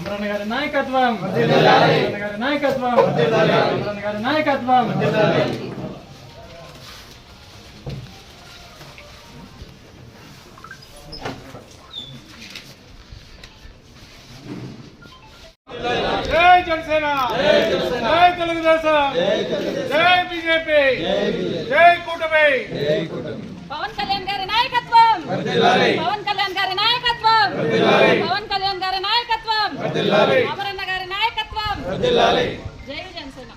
అమరన్న గారి నాయకత్వం, అమరన్న గారి నాయకత్వం, అమరన్న గారి నాయకత్వం. జై జనసేన, జై తెలుగుదేశం, జై బీజేపీ, జై కూటమి. పవన్ కళ్యాణ్ గారి నాయకత్వం, పవన్ కళ్యాణ్ గారి నాయకత్వం, పవన్ కళ్యాణ్ గారి నాయకత్వం, అమరన్న గారి నాయకత్వం. జై జనసేన.